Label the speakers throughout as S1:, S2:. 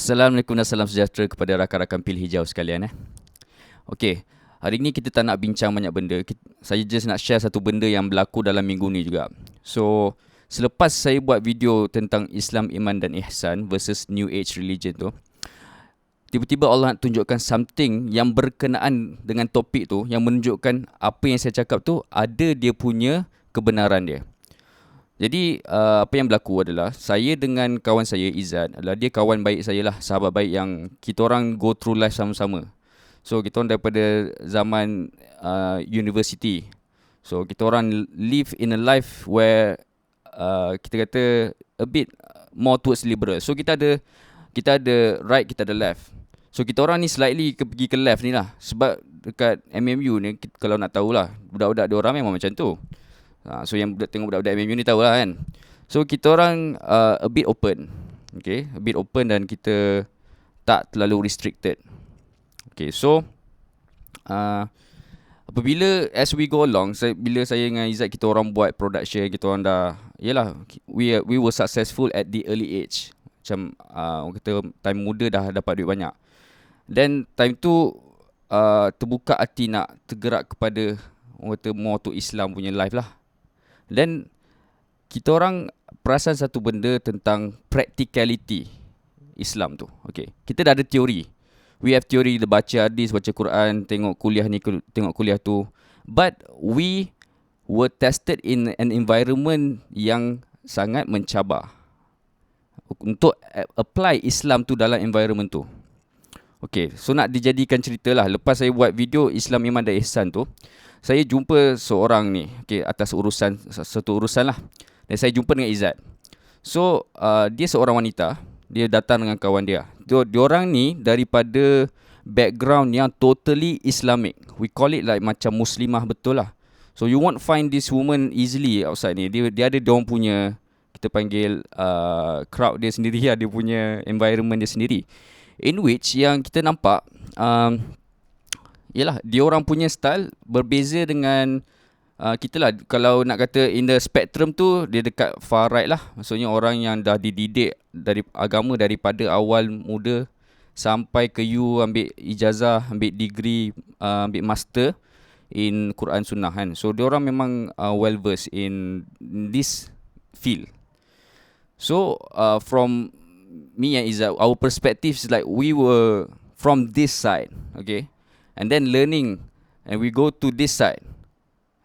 S1: Assalamualaikum dan salam sejahtera kepada rakan-rakan pil hijau sekalian. Okey, hari ni kita tak nak bincang banyak benda. Saya just nak share satu benda yang berlaku dalam minggu ni juga. So, selepas saya buat video tentang Islam, Iman dan Ihsan versus New Age Religion tu, tiba-tiba Allah nak tunjukkan something yang berkenaan dengan topik tu, yang menunjukkan apa yang saya cakap tu ada dia punya kebenaran dia. Jadi apa yang berlaku adalah saya dengan kawan saya Izzat adalah dia kawan baik saya lah, sahabat baik yang kita orang go through life sama-sama. So kita orang daripada zaman university. So kita orang live in a life where kita kata a bit more towards liberal. So kita ada right, kita ada left. So kita orang ni slightly pergi ke left ni lah. Sebab dekat MMU ni kalau nak tahulah, budak-budak dia orang memang macam tu. So yang tengok budak-budak MMU ni tahulah kan. So kita orang a bit open. Okay, a bit open dan kita tak terlalu restricted. Okay, so apabila as we go along, bila saya dengan Izzat kita orang buat production, kita orang dah, yelah, we were successful at the early age. Macam orang kata time muda dah dapat duit banyak. Then time tu terbuka hati nak tergerak kepada orang kata more to Islam punya life lah. Then kita orang perasan satu benda tentang practicality Islam tu. Okay, kita dah ada teori. We have theory, kita baca hadis, baca Quran, tengok kuliah ni, tengok kuliah tu. But we were tested in an environment yang sangat mencabar untuk apply Islam tu dalam environment tu. Okay, so nak dijadikan cerita lah. Lepas saya buat video Islam, Iman dan Ihsan tu, saya jumpa seorang ni, okay, atas satu urusan lah. Dan saya jumpa dengan Izzat. So dia seorang wanita. Dia datang dengan kawan dia. Diorang ni daripada background yang totally Islamic. We call it like macam Muslimah betul lah. So you won't find this woman easily outside ni. Dia ada diorang punya, kita panggil crowd dia sendiri lah. Dia punya environment dia sendiri. In which yang kita nampak yalah, dia orang punya style berbeza dengan kita lah. Kalau nak kata in the spectrum tu, dia dekat far right lah. Maksudnya orang yang dah dididik dari agama daripada awal muda sampai ke you ambil ijazah, ambil degree, ambil master in Quran Sunnah kan. So dia orang memang well versed in this field. So from me and Izzat, our perspective is like we were from this side, okay, and then learning, and we go to this side,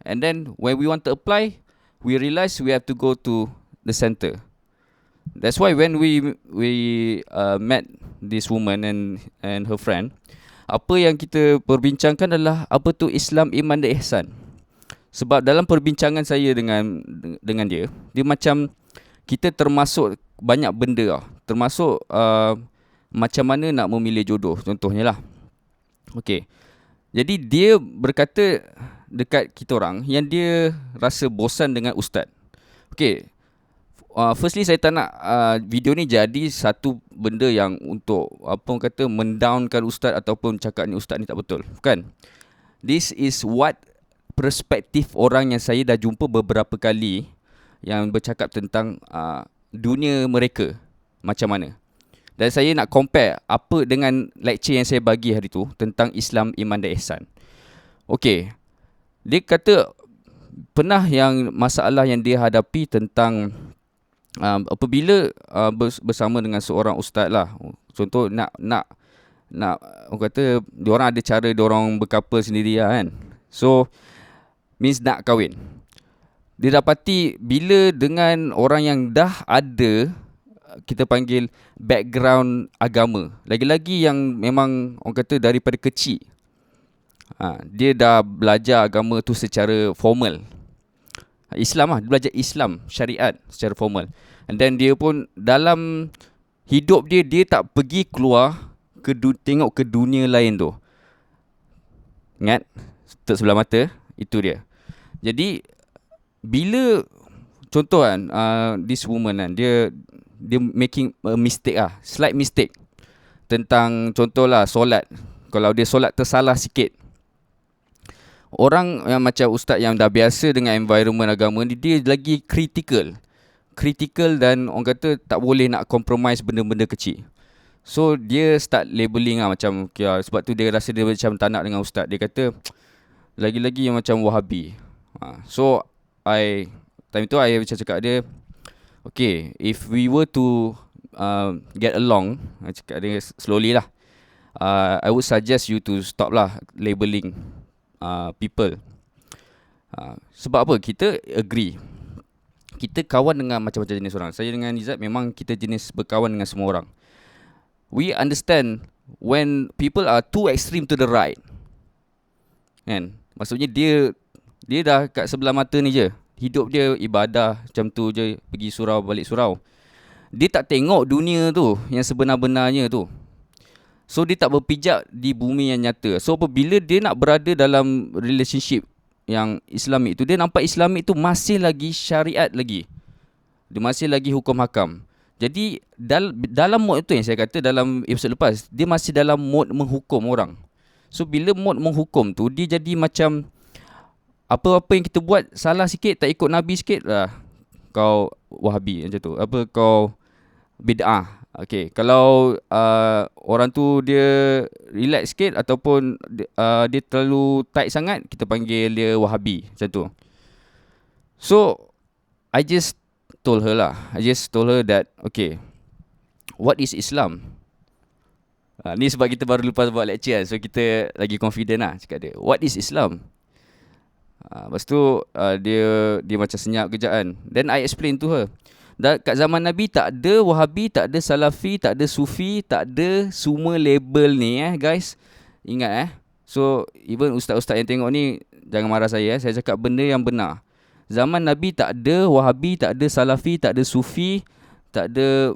S1: and then when we want to apply, we realize we have to go to the center. That's why when we met this woman and her friend, apa yang kita perbincangkan adalah apa tu Islam, Iman dan Ihsan. Sebab dalam perbincangan saya dengan dia macam kita termasuk banyak benda lah. Termasuk macam mana nak memilih jodoh, contohnya lah. Okay, jadi dia berkata dekat kita orang yang dia rasa bosan dengan ustaz. Okay, firstly saya tak nak video ni jadi satu benda yang untuk apa orang kata mendownkan ustaz ataupun cakap ni ustaz ni tak betul. Bukan. This is what perspektif orang yang saya dah jumpa beberapa kali yang bercakap tentang dunia mereka macam mana. Dan saya nak compare apa dengan lecture yang saya bagi hari tu tentang Islam, Iman dan Ihsan. Okay, dia kata pernah yang masalah yang dia hadapi tentang apabila bersama dengan seorang ustaz lah. Contoh nak orang kata diorang ada cara diorang berkapal sendiri lah kan. So means nak kahwin. Dia dapati bila dengan orang yang dah ada, kita panggil background agama, lagi-lagi yang memang orang kata daripada kecil, dia dah belajar agama tu secara formal. Islam lah, dia belajar Islam, syariat secara formal. And then dia pun dalam hidup dia tak pergi keluar tengok ke dunia lain tu. Ingat, sebelah mata, itu dia. Jadi bila contoh kan, this woman kan, dia making a mistake lah, slight mistake tentang contohlah solat. Kalau dia solat tersalah sikit, orang yang macam ustaz yang dah biasa dengan environment agama ni, dia lagi critical dan orang kata tak boleh nak compromise benda-benda kecil. So dia start labeling lah macam okay, sebab tu dia rasa dia macam tak nak dengan ustaz. Dia kata lagi-lagi yang macam Wahabi. So time tu I macam cakap dia, okay, if we were to get along, I cakap dia slowly lah, I would suggest you to stop lah labeling people. Sebab apa? Kita agree, kita kawan dengan macam-macam jenis orang. Saya dengan Izzat memang kita jenis berkawan dengan semua orang. We understand when people are too extreme to the right, kan? Maksudnya dia dah kat sebelah mata ni je, hidup dia ibadah macam tu je, pergi surau balik surau. Dia tak tengok dunia tu yang sebenar-benarnya tu. So dia tak berpijak di bumi yang nyata. So apabila dia nak berada dalam relationship yang Islamik tu, dia nampak Islamik tu masih lagi syariat lagi. Dia masih lagi hukum hakam. Jadi dalam mode tu yang saya kata dalam episod lepas, dia masih dalam mode menghukum orang. So bila mode menghukum tu, dia jadi macam apa-apa yang kita buat salah sikit, tak ikut Nabi sikit lah, kau Wahabi macam tu. Apa kau bid'ah. Okay, kalau orang tu dia relax sikit ataupun dia terlalu tight sangat, kita panggil dia Wahabi macam tu. So I just told her that okay, what is Islam? Ni sebab kita baru lepas buat lecture kan, so kita lagi confident lah cakap dia, what is Islam? Lepas tu dia macam senyap kejap kan. Then I explain to her, kat zaman Nabi tak ada Wahabi, tak ada Salafi, tak ada Sufi, tak ada semua label ni guys. Ingat So even ustaz-ustaz yang tengok ni, jangan marah saya saya cakap benda yang benar. Zaman Nabi tak ada Wahabi, tak ada Salafi, tak ada Sufi, tak ada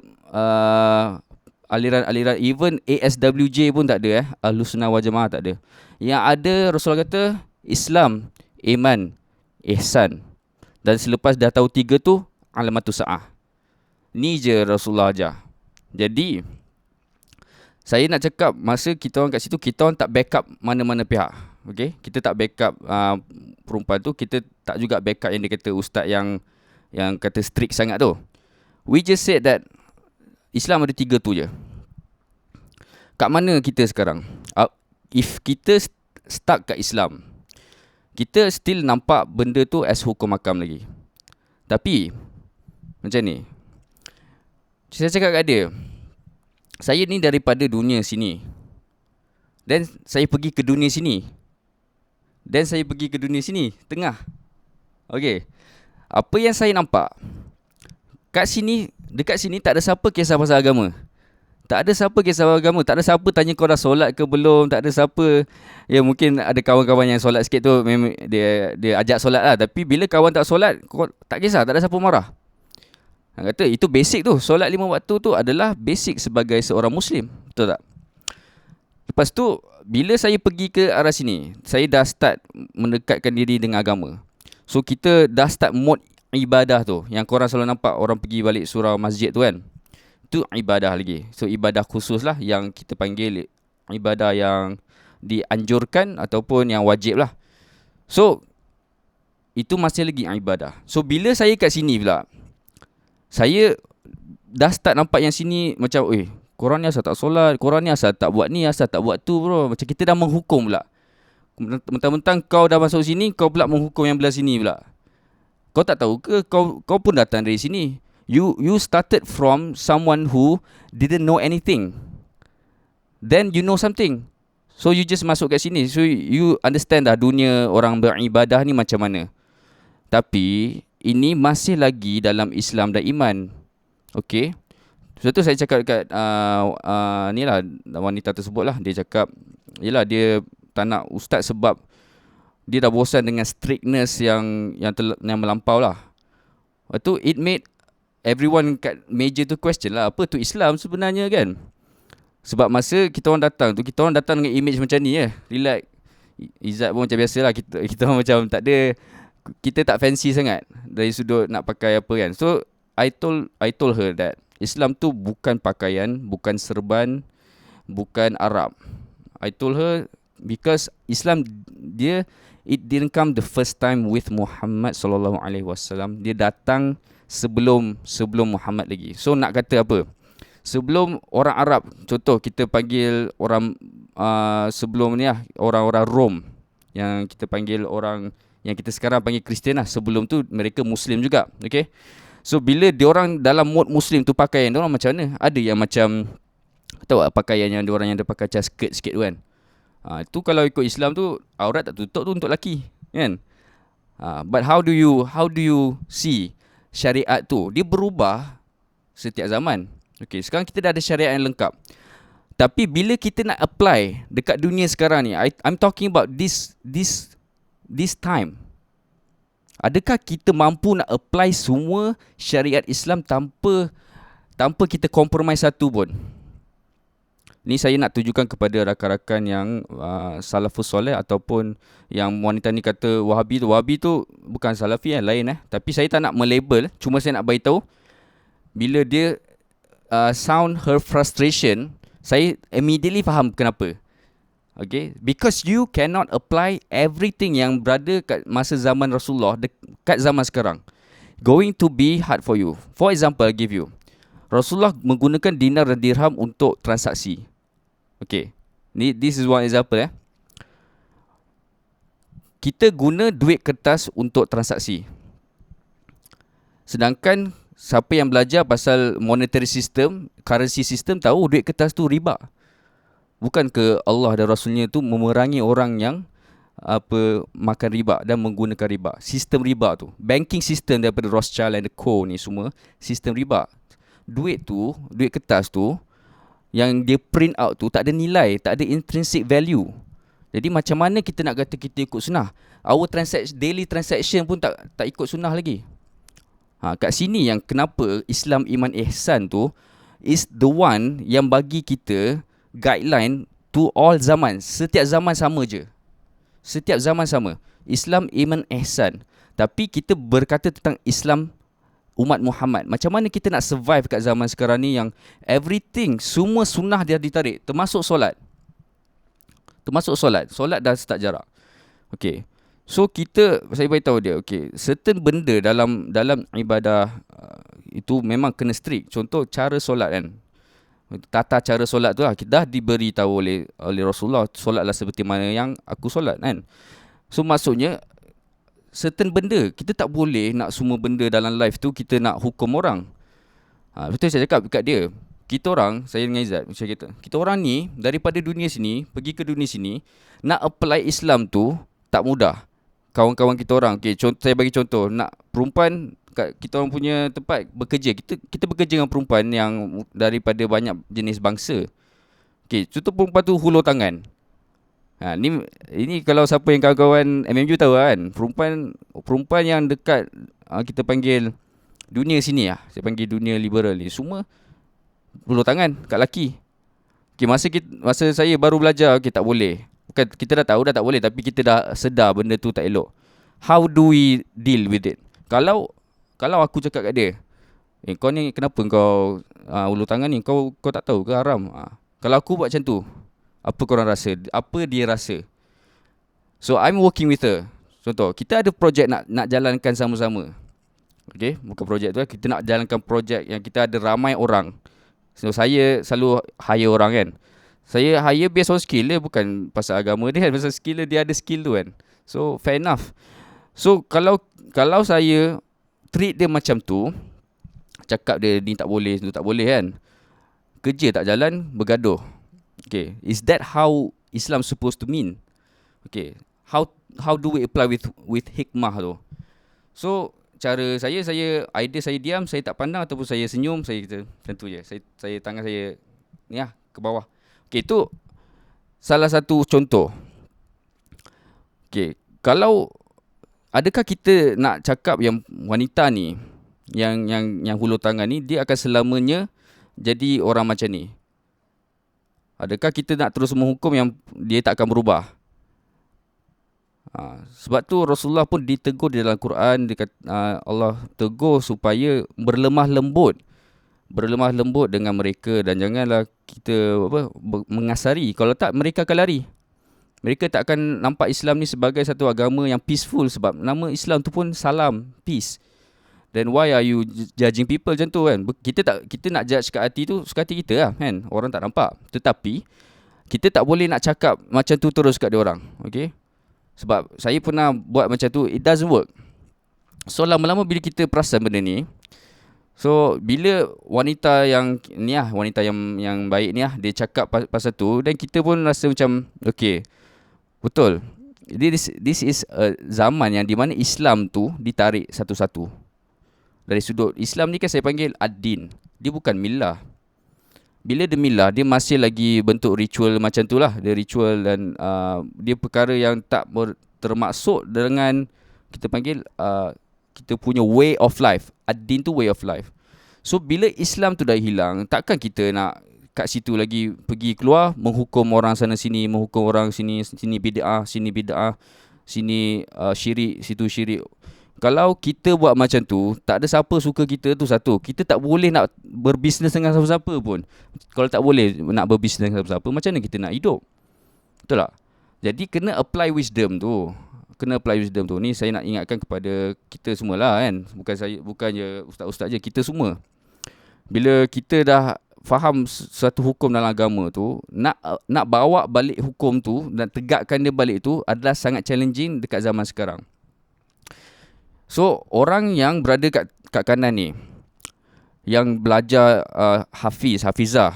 S1: aliran-aliran, even ASWJ pun tak ada Ahlus Sunnah wal Jamaah tak ada. Yang ada Rasulullah kata Islam, iman, ihsan. Dan selepas dah tahu 3 tu, alamatus sa'ah. Ni je Rasulullah ajar. Jadi saya nak cakap, masa kita orang kat situ, kita orang tak backup mana-mana pihak. Okay? Kita tak backup perempuan tu, kita tak juga backup yang dia kata ustaz yang kata strict sangat tu. We just said that Islam ada 3 tu je. Kat mana kita sekarang? If kita stuck kat Islam, kita still nampak benda tu as hukum hakam lagi. Tapi macam ni, saya cakap kat dia, saya ni daripada dunia sini, dan saya pergi ke dunia sini, dan saya pergi ke dunia sini, tengah. Okay, apa yang saya nampak kat sini, dekat sini tak ada siapa kisah pasal agama. Tak ada siapa kisah agama. Tak ada siapa tanya kau dah solat ke belum. Tak ada siapa. Ya mungkin ada kawan-kawan yang solat sikit tu, memang dia ajak solat lah. Tapi bila kawan tak solat, kau tak kisah. Tak ada siapa marah. Dia kata itu basic tu. Solat 5 waktu tu adalah basic sebagai seorang Muslim. Betul tak? Lepas tu bila saya pergi ke arah sini, saya dah start mendekatkan diri dengan agama. So kita dah start mode ibadah tu. Yang korang selalu nampak orang pergi balik surau masjid tu kan, itu ibadah lagi. So ibadah khusus lah, yang kita panggil ibadah yang dianjurkan ataupun yang wajib lah. So itu masih lagi ibadah. So bila saya kat sini pula, saya dah start nampak yang sini macam korang ni asal tak solat, korang ni asal tak buat ni, asal tak buat tu bro. Macam kita dah menghukum pula. Mentang-mentang kau dah masuk sini, kau pula menghukum yang belah sini pula. Kau tak tahu ke kau pun datang dari sini. You started from someone who didn't know anything. Then you know something. So you just masuk kat sini. So you understand dah dunia orang beribadah ni macam mana. Tapi ini masih lagi dalam Islam dan iman. Okay. Sebab tu saya cakap dekat ni lah, wanita tersebut lah. Dia cakap, yelah dia tak nak ustaz sebab dia dah bosan dengan strictness yang melampau lah. Lepas tu it made everyone kat meja tu question lah, apa tu Islam sebenarnya kan. Sebab masa kita orang datang tu, kita orang datang dengan image macam ni relax. Izzat pun macam biasa lah, kita orang macam tak ada, kita tak fancy sangat dari sudut nak pakai apa kan. So I told her that Islam tu bukan pakaian, bukan serban, bukan Arab. I told her because Islam it didn't come the first time with Muhammad sallallahu alaihi wasallam. Dia datang sebelum Muhammad lagi. So nak kata apa? Sebelum orang Arab, contoh kita panggil orang sebelum ni lah, orang-orang Rom, yang kita panggil orang yang kita sekarang panggil Kristian lah. Sebelum tu mereka Muslim juga, okay. So bila diorang dalam mode Muslim tu, pakaian diorang macam mana? Ada yang macam, tahu tak pakaian yang diorang yang ada pakai macam skirt sikit tu kan. Itu kalau ikut Islam tu aurat tak tutup tu untuk lelaki kan. But how do you see syariat tu? Dia berubah setiap zaman. Okay, sekarang kita dah ada syariat yang lengkap. Tapi bila kita nak apply dekat dunia sekarang ni, I'm talking about this time. Adakah kita mampu nak apply semua syariat Islam tanpa kita compromise satu pun? Ni saya nak tujukan kepada rakan-rakan yang salafus soleh ataupun yang wanita ni kata Wahabi tu. Wahabi tu bukan salafi lain Tapi saya tak nak melabel, cuma saya nak bagi tahu bila dia sound her frustration, saya immediately faham kenapa. Okay, because you cannot apply everything yang berada kat masa zaman Rasulullah dekat zaman sekarang. Going to be hard for you. For example, I give you. Rasulullah menggunakan dinar dan dirham untuk transaksi. Okay, this is one example Kita guna duit kertas untuk transaksi. Sedangkan siapa yang belajar pasal monetary system, currency system, tahu duit kertas tu riba. Bukan ke Allah dan Rasulnya tu memerangi orang yang makan riba dan menggunakan riba. Sistem riba tu, banking system daripada Rothschild and Co ni semua sistem riba. Duit kertas tu yang dia print out tu tak ada nilai, tak ada intrinsic value. Jadi macam mana kita nak kata kita ikut sunnah? Our daily transaction pun tak ikut sunnah lagi. Kat sini yang kenapa Islam Iman Ihsan tu is the one yang bagi kita guideline to all zaman. Setiap zaman sama je. Setiap zaman sama. Islam Iman Ihsan. Tapi kita berkata tentang Islam umat Muhammad. Macam mana kita nak survive kat zaman sekarang ni yang everything, semua sunnah dia ditarik. Termasuk solat. Solat dah start jarak. Okay. So saya beritahu dia, okay, certain benda dalam ibadah itu memang kena strict. Contoh cara solat kan. Tata cara solat tu lah dah diberi tahu oleh Rasulullah. Solatlah seperti mana yang aku solat kan. So maksudnya certain benda kita tak boleh nak semua benda dalam life tu kita nak hukum orang. Betul saya cakap dekat dia. Kita orang, saya dengan Izzat macam kita orang ni daripada dunia sini pergi ke dunia sini, nak apply Islam tu tak mudah. Kawan-kawan kita orang, okay, saya bagi contoh, nak perempuan kat kita orang punya tempat bekerja, kita bekerja dengan perempuan yang daripada banyak jenis bangsa. Okay, contoh perempuan tu hulur tangan. Ini kalau siapa yang kawan-kawan MMU tahu kan, perempuan yang dekat kita panggil dunia sini lah, saya panggil dunia liberal ni, semua hulur tangan kat lelaki. Okay, masa saya baru belajar, okay, tak boleh. Bukan kita dah tahu dah tak boleh, tapi kita dah sedar benda tu tak elok. How do we deal with it? Kalau aku cakap kat dia, kau ni kenapa kau hulur tangan ni, kau tak tahu ke haram? Kalau aku buat macam tu, apa korang rasa? Apa dia rasa? So I'm working with her. Contoh, kita ada projek nak jalankan sama-sama. Okay, bukan projek tu, kita nak jalankan projek yang kita ada ramai orang. So saya selalu hire orang kan. Saya hire based on skill dia, bukan pasal agama dia kan. Pasal skill dia ada skill tu kan. So fair enough. So kalau saya treat dia macam tu, cakap dia ni tak boleh, tu tak boleh kan, kerja tak jalan, bergaduh. Okay, is that how Islam supposed to mean? Okay, how do we apply with hikmah tu? So cara saya idea saya diam, saya tak pandang ataupun saya senyum, saya kata macam tu je. Saya tangan saya ni lah ke bawah. Okay, itu salah satu contoh. Okay, kalau adakah kita nak cakap yang wanita ni yang hulur tangan ni dia akan selamanya jadi orang macam ni? Adakah kita nak terus menghukum yang dia tak akan berubah? Sebab tu Rasulullah pun ditegur di dalam Quran, Allah tegur supaya berlemah lembut dengan mereka, dan janganlah kita mengasari. Kalau tak, mereka akan lari. Mereka tak akan nampak Islam ni sebagai satu agama yang peaceful, sebab nama Islam tu pun salam, peace. Then why are you judging people macam tu kan? Kita nak judge kat hati tu, suka hati kita lah kan. Orang tak nampak. Tetapi kita tak boleh nak cakap macam tu terus kat dia orang. Okay? Sebab saya pernah buat macam tu, it doesn't work. So lama-lama bila kita perasan benda ni, so bila wanita yang ni lah, wanita yang baik ni lah, dia cakap pasal tu, dan kita pun rasa macam okay, betul. This is a zaman yang di mana Islam tu ditarik satu-satu. Dari sudut Islam ni kan saya panggil ad-din. Dia bukan milah. Bila dia milah, dia masih lagi bentuk ritual macam tu lah. Dia ritual dan dia perkara yang tak termaksud dengan kita panggil kita punya way of life. Ad-din tu way of life. So bila Islam tu dah hilang, takkan kita nak kat situ lagi pergi keluar menghukum orang sana sini, menghukum orang sini bid'ah, sini syirik, situ syirik. Kalau kita buat macam tu, tak ada siapa suka kita tu satu. Kita tak boleh nak berbisnes dengan siapa-siapa pun. Kalau tak boleh nak berbisnes dengan siapa-siapa, macam mana kita nak hidup? Betul tak? Jadi kena apply wisdom tu. Ni saya nak ingatkan kepada kita semualah kan. Bukan je ustaz-ustaz je, kita semua. Bila kita dah faham satu hukum dalam agama tu, nak bawa balik hukum tu dan tegakkan dia balik tu adalah sangat challenging dekat zaman sekarang. So orang yang berada kat kanan ni, yang belajar hafizah,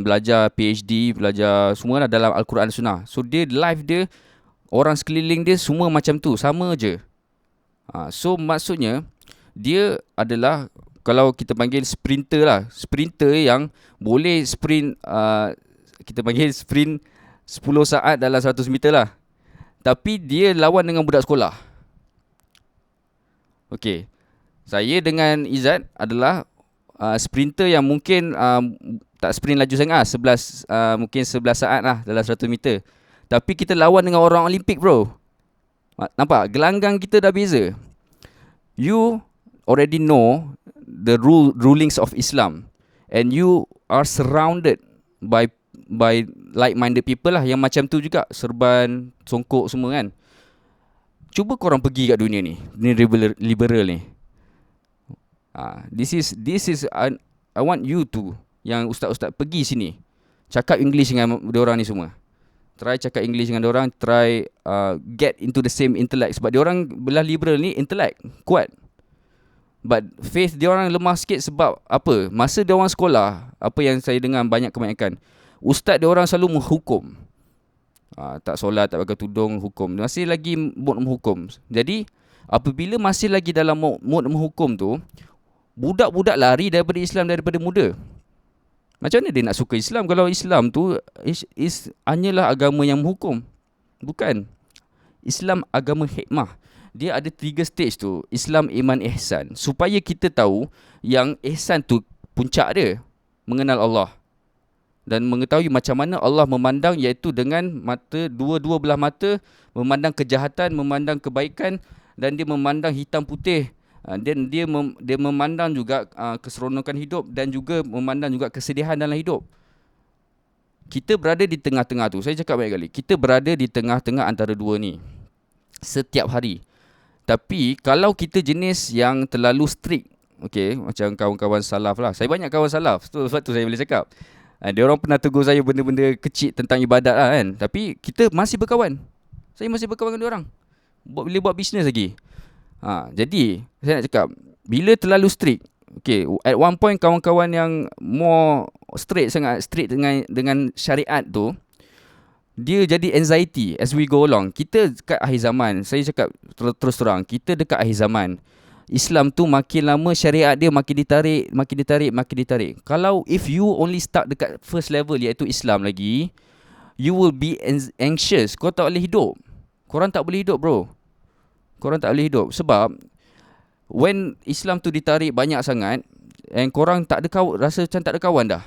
S1: belajar PhD, belajar semua lah dalam Al-Quran dan Sunnah. So dia life dia, orang sekeliling dia semua macam tu, sama je. So maksudnya dia adalah, kalau kita panggil sprinter lah, sprinter yang boleh sprint, kita panggil sprint 10 saat dalam 100 meter lah. Tapi dia lawan dengan budak sekolah. Okey, saya dengan Izzat adalah sprinter yang mungkin tak sprint laju sangat, mungkin 11 saat lah dalam 100 meter. Tapi kita lawan dengan orang Olimpik bro. Nampak? Gelanggang kita dah beza. You already know the rulings of Islam, and you are surrounded by like-minded people lah yang macam tu juga, serban, songkok semua kan. Cuba korang pergi kat dunia ni, dunia liberal ni. This is I want you to, yang ustaz-ustaz pergi sini, cakap English dengan diorang ni semua. Try cakap English dengan diorang, try get into the same intellect. Sebab diorang belah liberal ni intellect kuat, but faith diorang lemah sikit. Sebab apa? Masa diorang sekolah, apa yang saya dengar banyak kebanyakan, ustaz diorang selalu menghukum. Tak solat, tak pakai tudung, hukum. Masih lagi mood menghukum. Jadi apabila masih lagi dalam mood menghukum tu, budak-budak lari daripada Islam daripada muda. Macam mana dia nak suka Islam kalau Islam tu hanyalah agama yang menghukum? Bukan. Islam agama hikmah. Dia ada 3 stage tu. Islam, iman, ihsan. Supaya kita tahu yang ihsan tu puncak dia, mengenal Allah dan mengetahui macam mana Allah memandang, iaitu dengan mata, dua-dua belah mata, memandang kejahatan, memandang kebaikan, dan dia memandang hitam putih. Dan dia memandang juga keseronokan hidup, dan juga memandang juga kesedihan dalam hidup. Kita berada di tengah-tengah tu. Saya cakap banyak kali, kita berada di tengah-tengah antara dua ni setiap hari. Tapi kalau kita jenis yang terlalu strict, okay, macam kawan-kawan salaf lah. Saya banyak kawan salaf, sebab tu saya boleh cakap. Dia orang pernah tegur saya benda-benda kecil tentang ibadat lah kan. Tapi kita masih berkawan. Saya masih berkawan dengan dia orang. Boleh buat bisnes lagi. Jadi saya nak cakap, bila terlalu strict, okay, at one point kawan-kawan yang more sangat strict dengan syariat tu, dia jadi anxiety as we go along. Kita dekat akhir zaman, saya cakap terus terang, kita dekat akhir zaman. Islam tu makin lama syariat dia makin ditarik. Kalau if you only start dekat first level, iaitu Islam lagi, you will be anxious. Kau tak boleh hidup. Korang tak boleh hidup bro. Korang tak boleh hidup. Sebab when Islam tu ditarik banyak sangat, and korang tak ada rasa macam tak ada kawan dah.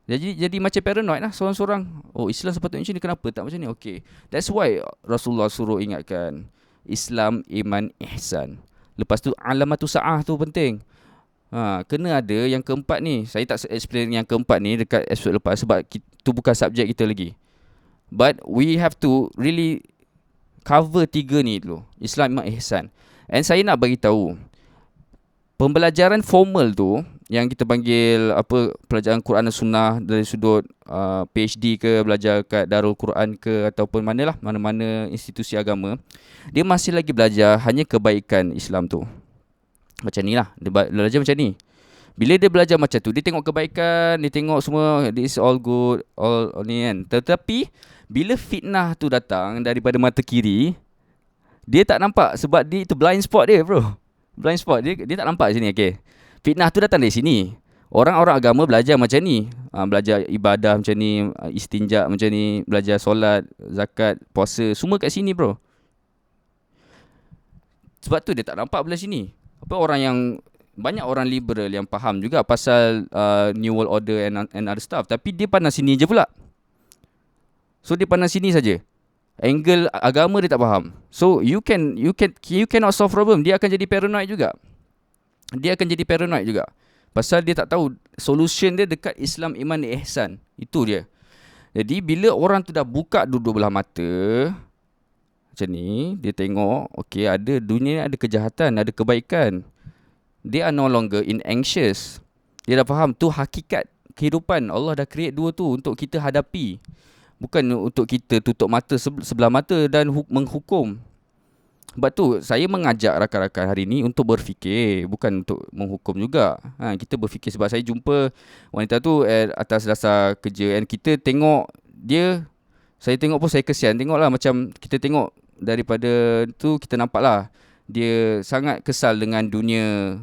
S1: Jadi macam paranoid lah seorang-seorang. Oh, Islam sepatutnya macam ni, kenapa tak macam ni? Okay, that's why Rasulullah suruh ingatkan Islam, iman, ihsan. Lepas tu alamatu sa'ah tu penting. Kena ada yang keempat ni. Saya tak explain yang keempat ni dekat episode lepas, sebab itu bukan subjek kita lagi. But we have to really cover 3 ni dulu. Islam, iman, ihsan. And saya nak bagi tahu, Pembelajaran formal tu yang kita panggil apa, pelajaran Quran dan Sunnah dari sudut PhD ke, belajar kat Darul Quran ke, ataupun mana-mana institusi agama, dia masih lagi belajar hanya kebaikan Islam tu. Macam ni lah, dia belajar macam ni. Bila dia belajar macam tu, dia tengok kebaikan, dia tengok semua, this all good, all ni kan. Tetapi bila fitnah tu datang daripada mata kiri, dia tak nampak sebab dia itu blind spot dia, bro. Blind spot dia tak nampak sini. Okay, fitnah tu datang dari sini. Orang-orang agama belajar macam ni, belajar ibadah macam ni, istinja macam ni, belajar solat, zakat, puasa, semua kat sini, bro. Sebab tu dia tak nampak belah sini. Apa, orang yang banyak orang liberal yang faham juga pasal New World Order and other stuff, tapi dia pandang sini je pula. So dia pandang sini saja. Angle agama dia tak faham. So you cannot solve problem. Dia akan jadi paranoid juga. Pasal dia tak tahu solution dia dekat Islam, iman, ihsan. Itu dia. Jadi bila orang tu dah buka dua-dua belah mata macam ni, dia tengok, okay, ada dunia ni ada kejahatan, ada kebaikan. They are no longer in anxious. Dia dah faham tu hakikat kehidupan. Allah dah create dua tu untuk kita hadapi. Bukan untuk kita tutup mata sebelah mata dan menghukum. Sebab tu saya mengajak rakan-rakan hari ni untuk berfikir, bukan untuk menghukum juga. Kita berfikir sebab saya jumpa wanita tu atas dasar kerja, and kita tengok dia, saya tengok pun saya kesian. Tengoklah macam kita tengok daripada tu, kita nampak lah dia sangat kesal dengan dunia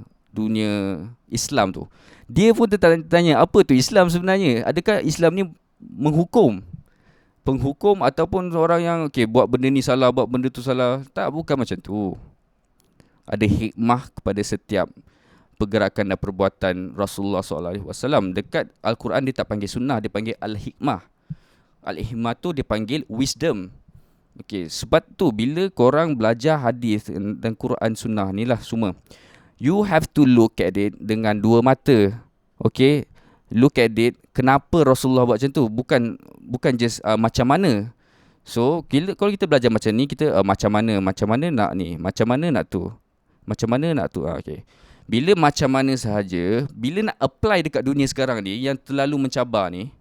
S1: Islam tu. Dia pun tertanya, apa tu Islam sebenarnya? Adakah Islam ni menghukum? Penghukum ataupun orang yang buat benda ni salah, buat benda tu salah? Tak, bukan macam tu. Ada hikmah kepada setiap pergerakan dan perbuatan Rasulullah SAW. Dekat Al-Quran dia tak panggil sunnah, dia panggil Al-Hikmah. Al-Hikmah tu dia panggil wisdom. Sebab tu bila korang belajar hadis dan Quran sunnah ni lah semua, you have to look at it dengan dua mata. Look at it, kenapa Rasulullah buat macam tu, bukan just macam mana. So kalau kita belajar macam ni, kita macam mana nak ni, macam mana nak tu. Bila macam mana sahaja, bila nak apply dekat dunia sekarang ni yang terlalu mencabar ni,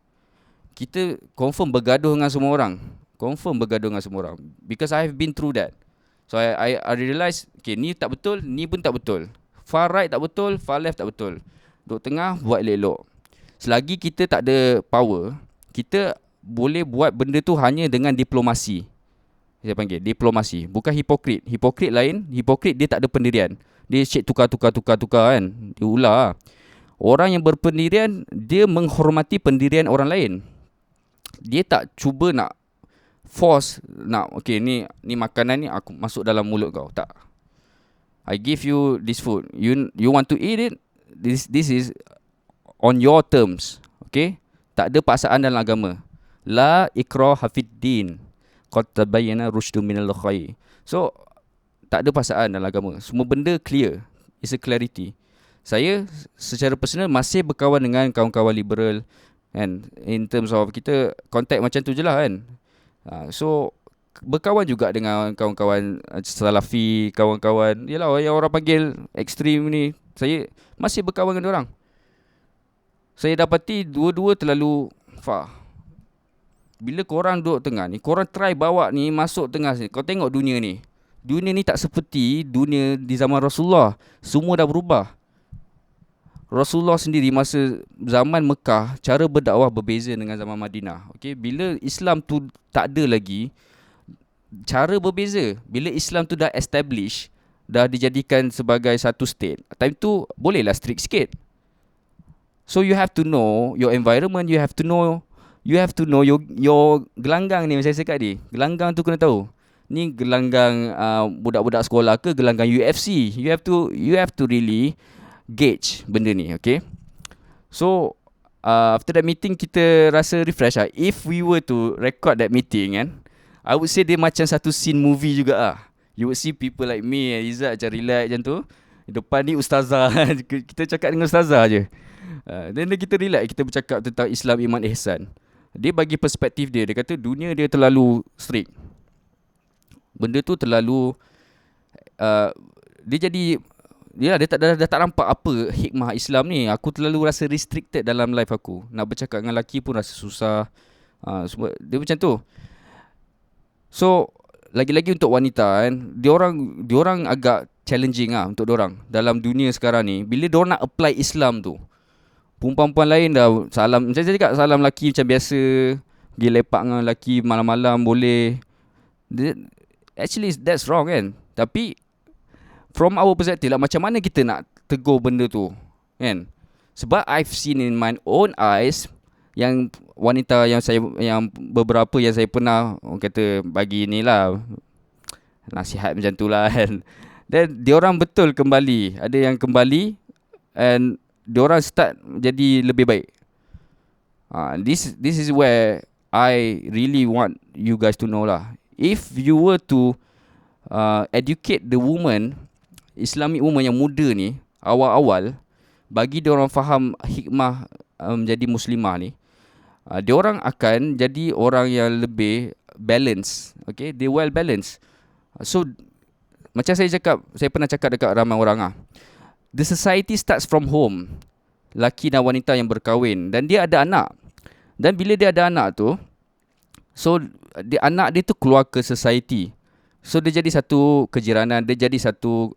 S1: kita confirm bergaduh dengan semua orang. Because I have been through that. So I realise, ni tak betul, ni pun tak betul. Far right tak betul, far left tak betul. Duduk tengah, buat elok-elok. Selagi kita tak ada power, kita boleh buat benda tu hanya dengan diplomasi. Saya panggil diplomasi, bukan hipokrit. Hipokrit lain, hipokrit dia tak ada pendirian. Dia tukar kan. Dia ular. Orang yang berpendirian, dia menghormati pendirian orang lain. Dia tak cuba nak force, nak ni makanan ni aku masuk dalam mulut kau. Tak. I give you this food. You want to eat it? This is on your terms. Tak ada paksaan dalam agama. La ikraha fid din. Qad tabayyana rusydu minal ghayy. So tak ada paksaan dalam agama. Semua benda clear. It's a clarity. Saya secara personal masih berkawan dengan kawan-kawan liberal, kan, in terms of kita contact macam tu je lah, kan. So berkawan juga dengan kawan-kawan Salafi, kawan-kawan yalah yang orang panggil ekstrim ni. Saya masih berkawan dengan orang. Saya dapati dua-dua terlalu far. Bila korang duduk tengah ni, korang try bawa ni masuk tengah sini. Kau tengok dunia ni. Dunia ni tak seperti dunia di zaman Rasulullah. Semua dah berubah. Rasulullah sendiri masa zaman Mekah, cara berdakwah berbeza dengan zaman Madinah. Bila Islam tu tak ada lagi, cara berbeza. Bila Islam tu dah establish, dah dijadikan sebagai satu state, time tu bolehlah strict sikit. So you have to know your environment, you have to know your gelanggang ni. Macam saya cakap ni, gelanggang tu kena tahu. Ni gelanggang budak-budak sekolah ke gelanggang UFC. You have to really gauge benda ni, So after that meeting kita rasa refresh lah. If we were to record that meeting, kan, I would say dia macam satu scene movie juga lah. You would see people like me and Izzat macam relax macam tu. Depan ni ustazah. Kita cakap dengan ustazah je. Then kita relax, kita bercakap tentang Islam, iman, ihsan. Dia bagi perspektif dia. Dia kata dunia dia terlalu strict. Benda tu terlalu dia jadi dia dah tak nampak apa hikmah Islam ni. Aku terlalu rasa restricted dalam life aku. Nak bercakap dengan lelaki pun rasa susah. Semua dia macam tu. So lagi-lagi untuk wanita kan, diorang agak challenging untuk diorang dalam dunia sekarang ni. Bila diorang nak apply Islam tu, perempuan-perempuan lain dah salam, macam saya cakap, salam lelaki macam biasa, pergi lepak dengan lelaki malam-malam boleh. Actually that's wrong kan. Tapi from our perspective lah, macam mana kita nak tegur benda tu kan? Sebab I've seen in my own eyes, yang wanita yang beberapa yang saya pernah orang kata bagi ni lah nasihat macam tu lah kan. Dan diorang betul kembali, ada yang kembali and diorang start jadi lebih baik. This is where I really want you guys to know lah. If you were to educate the woman, Islamic woman yang muda ni, awal-awal, bagi diorang faham hikmah menjadi muslimah ni, diorang akan jadi orang yang lebih balance. Okay, they well balanced. So macam saya pernah cakap dekat ramai orang the society starts from home. Laki dan wanita yang berkahwin dan dia ada anak. Dan bila dia ada anak tu, so anak dia tu keluar ke society. So dia jadi satu kejiranan, dia jadi satu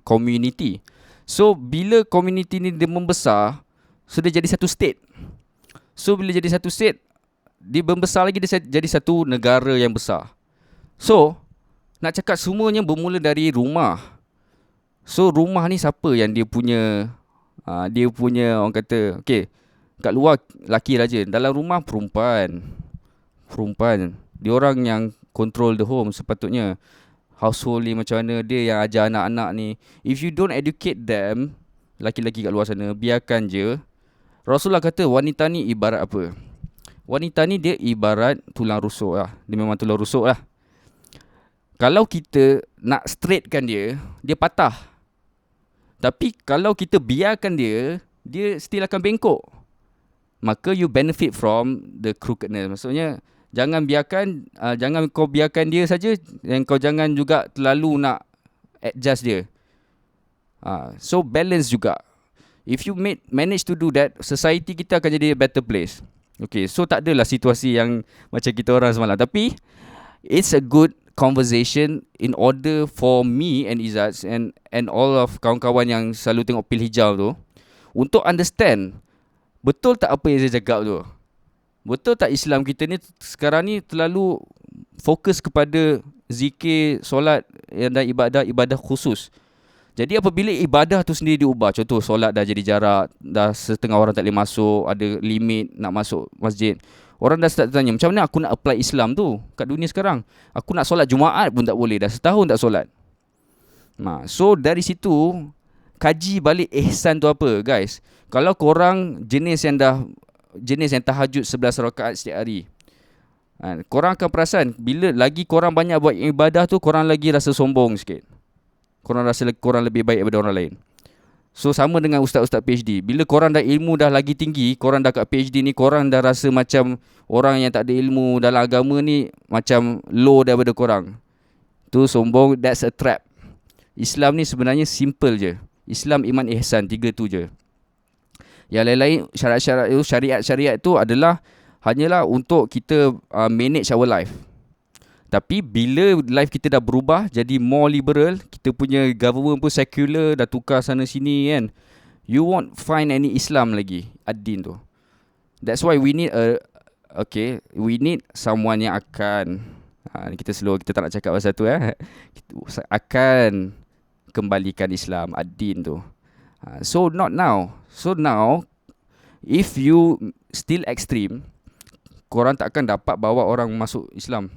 S1: community. So bila community ni dia membesar, so dia jadi satu state. So bila jadi satu state, dia membesar lagi, dia jadi satu negara yang besar. So nak cakap semuanya bermula dari rumah. So rumah ni siapa yang dia punya orang kata, okay, kat luar laki raja, dalam rumah perempuan. Dia orang yang control the home sepatutnya. Household ni macam mana, dia yang ajar anak-anak ni. If you don't educate them, laki-laki kat luar sana, biarkan je. Rasulullah kata wanita ni ibarat apa? Wanita ni dia ibarat tulang rusuk lah. Dia memang tulang rusuk lah. Kalau kita nak straightkan dia, dia patah. Tapi kalau kita biarkan dia still akan bengkok. Maka you benefit from the crookedness. Maksudnya jangan kau biarkan dia saja, dan kau jangan juga terlalu nak adjust dia. So balance juga. If you manage to do that, society kita akan jadi a better place. Okay, so tak adalah situasi yang macam kita orang semalam. Tapi it's a good conversation in order for me and Izzat and all of kawan-kawan yang selalu tengok Pil Hijau tu, untuk understand betul tak apa yang saya cakap tu. Betul tak Islam kita ni sekarang ni terlalu fokus kepada zikir, solat dan ibadah khusus. Jadi apabila ibadah tu sendiri diubah, contoh solat dah jadi jarak, dah setengah orang tak boleh masuk, ada limit nak masuk masjid, orang dah start tanya, macam mana aku nak apply Islam tu kat dunia sekarang? Aku nak solat Jumaat pun tak boleh, dah setahun tak solat. So dari situ kaji balik ihsan tu apa, guys. Kalau korang jenis yang tahajud 11 rakaat setiap hari, korang akan perasan bila lagi korang banyak buat ibadah tu, korang lagi rasa sombong sikit. Korang rasa korang lebih baik daripada orang lain. So sama dengan ustaz-ustaz PhD. Bila korang dah ilmu dah lagi tinggi, korang dah kat PhD ni, korang dah rasa macam orang yang tak ada ilmu dalam agama ni macam low daripada korang. Tu sombong, that's a trap. Islam ni sebenarnya simple je. Islam, iman, ihsan, 3 tu je. Yang lain-lain syariat-syariat tu adalah hanyalah untuk kita manage our life. Tapi bila life kita dah berubah jadi more liberal, kita punya government pun secular, dah tukar sana sini kan, you won't find any Islam lagi ad-din tu. That's why we need we need someone yang akan kita tak nak cakap pasal tu akan kembalikan Islam, ad-din tu. So not now. So now if you still extreme, korang tak akan dapat bawa orang masuk Islam.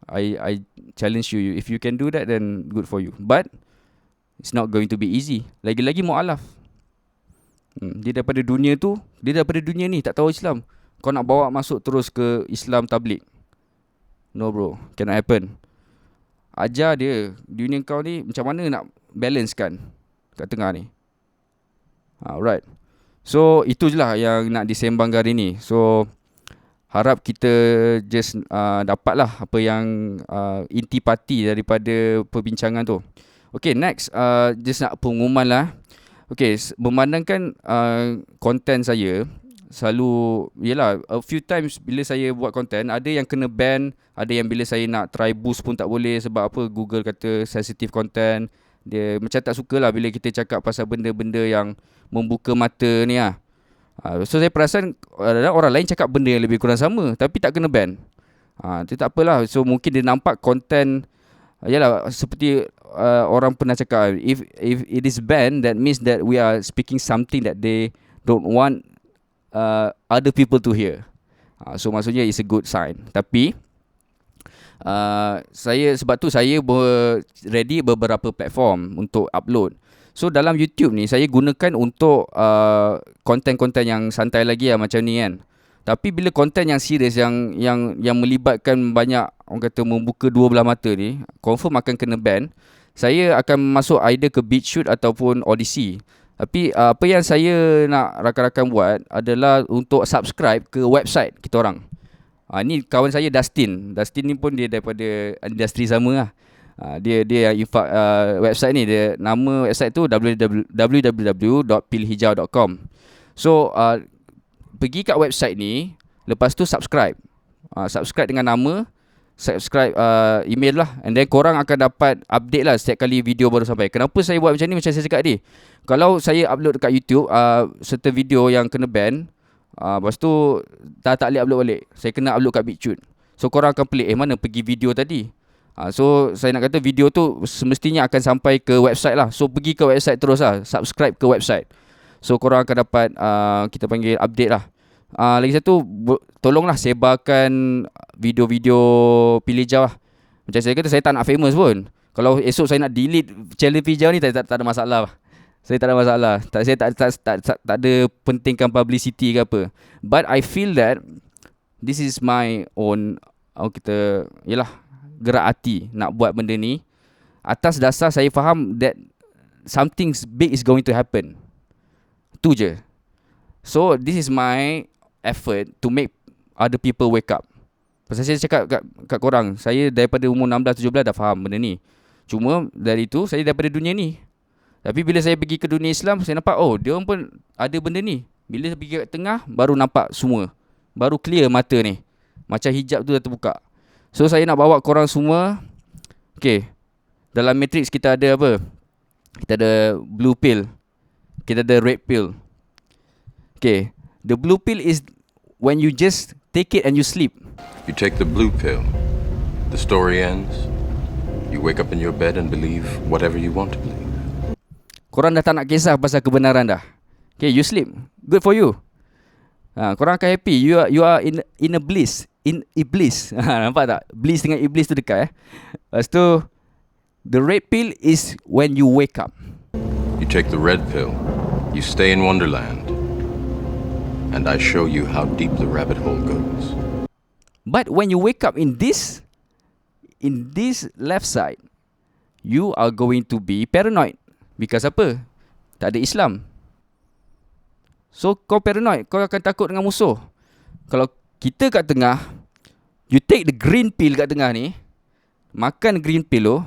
S1: I challenge you. If you can do that, then good for you. But it's not going to be easy. Lagi-lagi mu'alaf. Dia daripada dunia ni tak tahu Islam. Kau nak bawa masuk terus ke Islam tabligh? No bro, cannot happen. Ajar dia dunia kau ni macam mana nak balance kan kat tengah ni. Alright. So itu je lah yang nak disembangkan hari ni. So harap kita dapatlah apa yang intipati daripada perbincangan tu. Okay, next, just nak pengumuman lah. Okay, memandangkan konten saya selalu, yelah, a few times bila saya buat konten, ada yang kena ban, ada yang bila saya nak try boost pun tak boleh. Sebab apa? Google kata sensitive content. Dia macam tak suka lah bila kita cakap pasal benda-benda yang membuka mata ni lah. So saya perasan orang lain cakap benda yang lebih kurang sama, tapi tak kena ban. Itu tak apalah. So mungkin dia nampak konten, yalah, seperti orang pernah cakap, if it is banned, that means that we are speaking something that they don't want other people to hear. So maksudnya it's a good sign. Tapi sebab tu saya ready beberapa platform untuk upload. So dalam YouTube ni saya gunakan untuk konten-konten yang santai lagi lah, macam ni kan. Tapi bila konten yang serius, yang melibatkan banyak, orang kata membuka dua belah mata ni, confirm akan kena ban. Saya akan masuk either ke BitChute ataupun Odyssey. Tapi apa yang saya nak rakan-rakan buat adalah untuk subscribe ke website kita orang. Ni kawan saya Dustin. Dustin ni pun dia daripada industri sama lah. Dia website ni, dia nama website tu www.pilhijau.com. So pergi kat website ni, lepas tu subscribe. Subscribe dengan nama, subscribe email lah, and then korang akan dapat update lah setiap kali video baru sampai. Kenapa saya buat macam ni? Macam saya cakap tadi, kalau saya upload dekat YouTube serta video yang kena ban, lepas tu tak boleh upload balik, saya kena upload kat BitChute. So korang akan pelik, mana pergi video tadi? So saya nak kata video tu semestinya akan sampai ke website lah. So pergi ke website terus lah, subscribe ke website. So korang akan dapat kita panggil update lah. Lagi satu, tolonglah sebarkan video-video Pilih Hijau lah. Macam saya kata, saya tak nak famous pun. Kalau esok saya nak delete channel Pilih Hijau ni, tak ada masalah. Saya tak ada masalah. Saya tak ada pentingkan publicity ke apa. But I feel that this is my own, yelah, gerak hati nak buat benda ni atas dasar saya faham that something big is going to happen. Tu je. So this is my effort to make other people wake up. Pasal saya cakap kat korang, saya daripada umur 16-17 dah faham benda ni. Cuma dari tu saya daripada dunia ni. Tapi bila saya pergi ke dunia Islam, saya nampak dia pun ada benda ni. Bila saya pergi kat tengah, baru nampak semua. Baru clear mata ni. Macam hijab tu dah terbuka. So saya nak bawa korang semua. Okay, dalam Matrix kita ada apa? Kita ada blue pill, kita ada red pill. Okay, the blue pill is when you just take it and you sleep.
S2: You take the blue pill, the story ends. You wake up in your bed and believe whatever you want to believe.
S1: Korang dah tak nak kisah pasal kebenaran dah. Okay, you sleep. Good for you. Korang akan happy. You are in a bliss. In iblis. Nampak tak? Bliss dengan iblis tu dekat. Lepas tu, the red pill is when you wake up.
S2: You take the red pill. You stay in Wonderland. And I show you how deep the rabbit hole goes.
S1: But when you wake up in this left side, you are going to be paranoid. Because apa? Tak ada Islam. So kau paranoid, kau akan takut dengan musuh. Kalau kita kat tengah, you take the green pill kat tengah ni, makan green pill tu,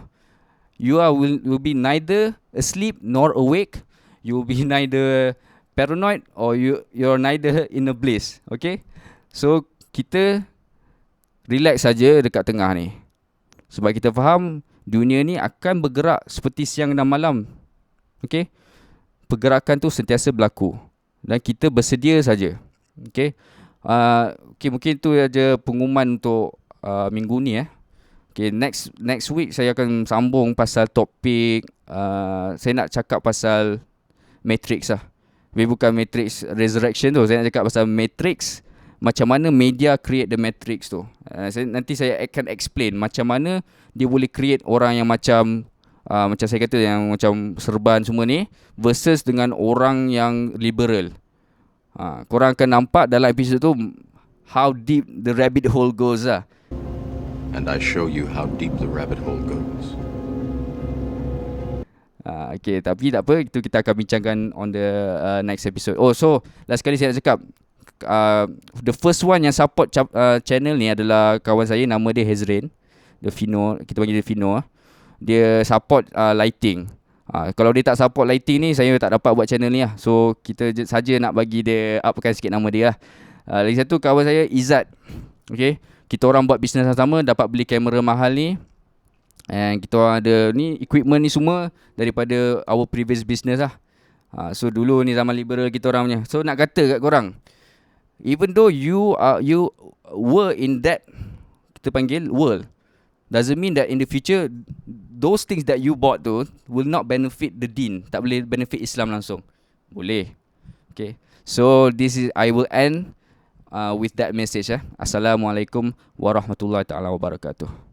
S1: you will be neither asleep nor awake. You will be neither paranoid or you're neither in a bliss. Okay? So kita relax saja dekat tengah ni. Sebab kita faham dunia ni akan bergerak seperti siang dan malam. Okay? Pergerakan tu sentiasa berlaku. Dan kita bersedia saja. Okay? Okay, mungkin tu aja pengumuman untuk minggu ni. Okay, next week saya akan sambung pasal topik. Saya nak cakap pasal Matrix lah. Tapi bukan Matrix Resurrection tu. Saya nak cakap pasal Matrix. Macam mana media create the Matrix tu. Nanti saya akan explain macam mana dia boleh create orang yang macam saya kata, yang macam serban semua ni, versus dengan orang yang liberal. Korang akan nampak dalam episod tu how deep the rabbit hole goes lah.
S2: And I show you how deep the rabbit hole goes.
S1: Okay, tapi tak apa, itu kita akan bincangkan on the next episode. So last kali saya nak cakap, the first one yang support channel ni adalah kawan saya, nama dia Hezrain, the Fino, kita panggil dia Fino. dia support lighting. Kalau dia tak support lighting ni, saya tak dapat buat channel ni lah. So kita saja nak bagi dia upkan sikit nama dia lah. Lagi satu kawan saya Izzat. Okay, kita orang buat bisnes sama, dapat beli kamera mahal ni. And kita orang ada ni equipment ni semua daripada our previous business lah. So dulu ni zaman liberal kita orang punya. So nak kata kat korang, even though you were in that, kita panggil world, doesn't mean that in the future those things that you bought tu will not benefit the deen. Tak boleh benefit Islam langsung. Boleh. Okay. So I will end with that message. Assalamualaikum warahmatullahi taala wabarakatuh.